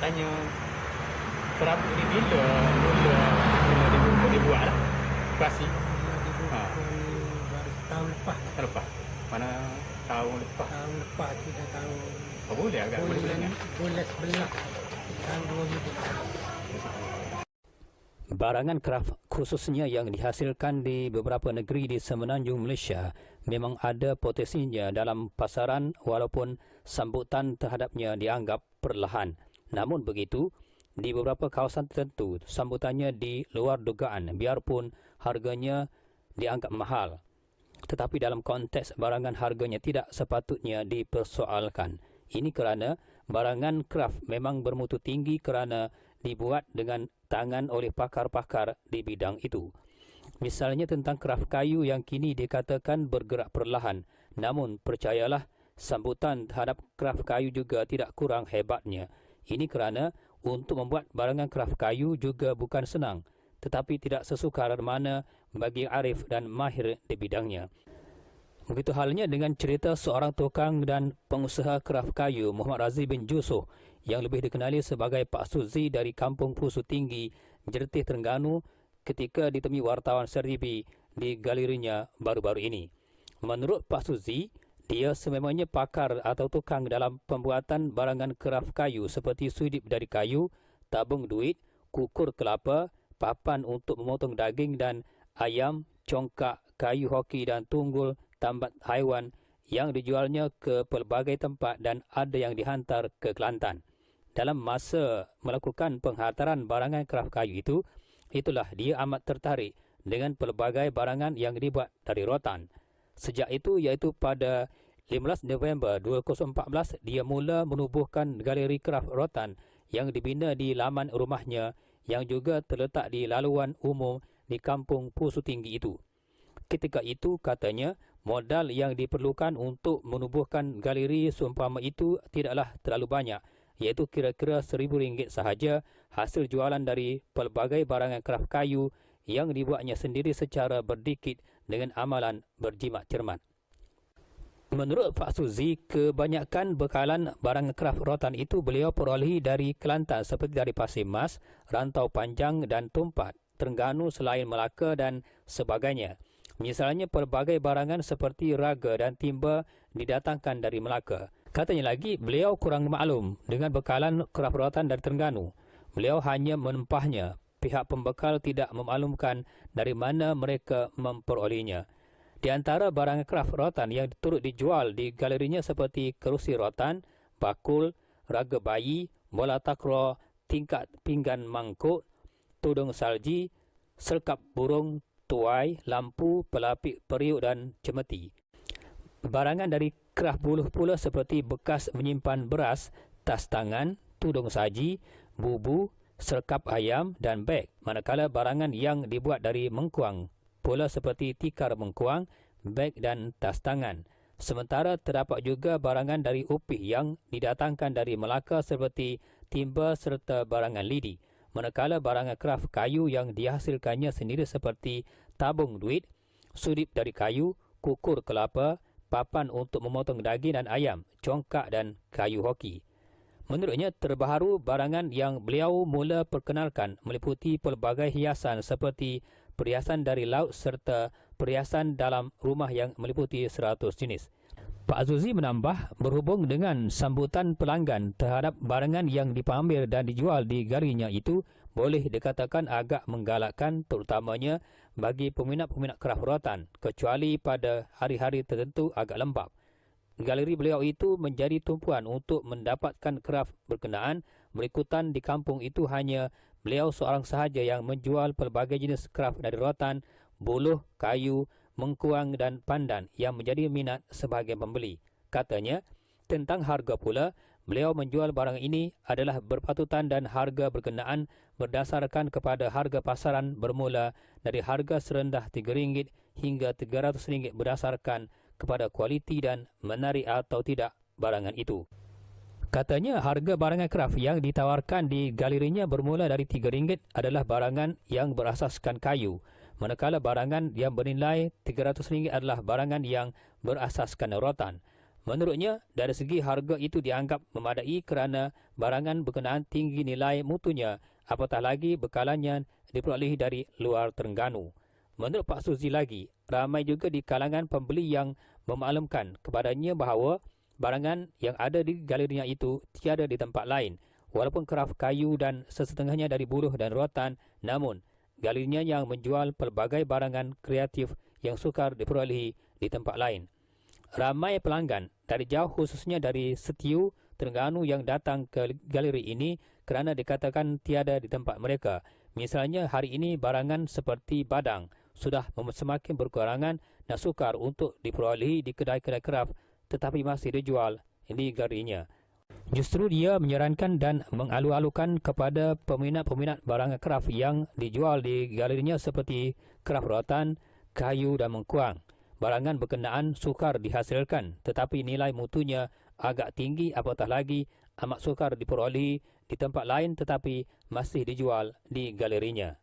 tanya kerap ini bila dibuat lah klasik. Dibuka ni baru tahun lepas. Terlepas mana tahun lepas. Tahun lepas kita tahu Oh, boleh agak boleh bulan boleh. 11 tahun 2000. Barangan kraft khususnya yang dihasilkan di beberapa negeri di semenanjung Malaysia memang ada potensinya dalam pasaran walaupun sambutan terhadapnya dianggap perlahan. Namun begitu, di beberapa kawasan tertentu sambutannya di luar dugaan biarpun harganya dianggap mahal. Tetapi dalam konteks barangan harganya tidak sepatutnya dipersoalkan. Ini kerana barangan kraft memang bermutu tinggi kerana dibuat dengan tangan oleh pakar-pakar di bidang itu. Misalnya tentang kraft kayu yang kini dikatakan bergerak perlahan. Namun percayalah, sambutan terhadap kraft kayu juga tidak kurang hebatnya. Ini kerana untuk membuat barangan kraft kayu juga bukan senang, tetapi tidak sesukar mana bagi arif dan mahir di bidangnya. Begitu halnya dengan cerita seorang tukang dan pengusaha kraft kayu Muhammad Razi bin Jusoh yang lebih dikenali sebagai Pak Suzi dari Kampung Pusu Tinggi, Jertih, Terengganu ketika ditemui wartawan Seribi di galerinya baru-baru ini. Menurut Pak Suzi, dia sememangnya pakar atau tukang dalam pembuatan barangan kraft kayu seperti sudip dari kayu, tabung duit, kukur kelapa, papan untuk memotong daging dan ayam, congkak, kayu hoki dan tunggul tambat haiwan yang dijualnya ke pelbagai tempat dan ada yang dihantar ke Kelantan. Dalam masa melakukan penghantaran barangan kraft kayu itu, itulah dia amat tertarik dengan pelbagai barangan yang dibuat dari rotan. Sejak itu, iaitu pada 15 November 2014, dia mula menubuhkan galeri kraft rotan yang dibina di laman rumahnya yang juga terletak di laluan umum di Kampung Pusu Tinggi itu. Ketika itu, katanya, modal yang diperlukan untuk menubuhkan galeri seumpama itu tidaklah terlalu banyak, iaitu kira-kira RM1,000 sahaja hasil jualan dari pelbagai barangan kraft kayu yang dibuatnya sendiri secara berdikit dengan amalan berjimat cermat. Menurut Pak Suzi, kebanyakan bekalan barang kraft rotan itu beliau perolehi dari Kelantan seperti dari Pasir Mas, Rantau Panjang dan Tumpat, Terengganu selain Melaka dan sebagainya. Misalnya pelbagai barangan seperti raga dan timba didatangkan dari Melaka. Katanya lagi, beliau kurang maklum dengan bekalan kraft rotan dari Terengganu. Beliau hanya menempahnya. Pihak pembekal tidak memaklumkan dari mana mereka memperolehnya. Di antara barang kraft rotan yang turut dijual di galerinya seperti kerusi rotan, bakul, raga bayi, bola takraw, tingkat pinggan mangkuk, tudung salji, serkap burung, tuai, lampu, pelapik periuk dan cemeti. Barangan dari kraft buluh pula seperti bekas menyimpan beras, tas tangan, tudung saji, bubu, serkap ayam dan beg. Manakala barangan yang dibuat dari mengkuang pula seperti tikar mengkuang, beg dan tas tangan. Sementara terdapat juga barangan dari upih yang didatangkan dari Melaka seperti timba serta barangan lidi. Manakala barangan kraft kayu yang dihasilkannya sendiri seperti tabung duit, sudip dari kayu, kukur kelapa, papan untuk memotong daging dan ayam, congkak dan kayu hoki. Menurutnya, terbaharu barangan yang beliau mula perkenalkan meliputi pelbagai hiasan seperti perhiasan dari laut serta perhiasan dalam rumah yang meliputi 100 jenis. Pak Azuzi menambah, berhubung dengan sambutan pelanggan terhadap barangan yang dipamer dan dijual di galerinya itu boleh dikatakan agak menggalakkan terutamanya bagi peminat-peminat kraft rotan, kecuali pada hari-hari tertentu agak lembab. Galeri beliau itu menjadi tumpuan untuk mendapatkan kraft berkenaan. Berikutan di kampung itu hanya beliau seorang sahaja yang menjual pelbagai jenis kraft dari rotan, buluh, kayu, mengkuang dan pandan yang menjadi minat sebahagian pembeli. Katanya, tentang harga pula, beliau menjual barang ini adalah berpatutan dan harga berkenaan berdasarkan kepada harga pasaran bermula dari harga serendah RM3 hingga RM300 berdasarkan kepada kualiti dan menarik atau tidak barangan itu. Katanya, harga barangan kraft yang ditawarkan di galerinya bermula dari RM3 adalah barangan yang berasaskan kayu. Manakala barangan yang bernilai RM300 adalah barangan yang berasaskan rotan. Menurutnya, dari segi harga itu dianggap memadai kerana barangan berkenaan tinggi nilai mutunya, apatah lagi bekalannya diperoleh dari luar Terengganu. Menurut Pak Suzi lagi, ramai juga di kalangan pembeli yang memaklumkan kepadanya bahawa barangan yang ada di galerinya itu tiada di tempat lain. Walaupun kraf kayu dan sesetengahnya dari buluh dan rotan, namun galerinya yang menjual pelbagai barangan kreatif yang sukar diperolehi di tempat lain. Ramai pelanggan dari jauh khususnya dari Setiu, Terengganu yang datang ke galeri ini kerana dikatakan tiada di tempat mereka. Misalnya hari ini barangan seperti badang sudah semakin berkurangan dan sukar untuk diperolehi di kedai-kedai kraf tetapi masih dijual di galerinya. Justru dia menyarankan dan mengalu-alukan kepada peminat-peminat barang kraf yang dijual di galerinya seperti kraf rotan, kayu dan mengkuang. Barangan berkenaan sukar dihasilkan tetapi nilai mutunya agak tinggi, apatah lagi amat sukar diperolehi di tempat lain tetapi masih dijual di galerinya.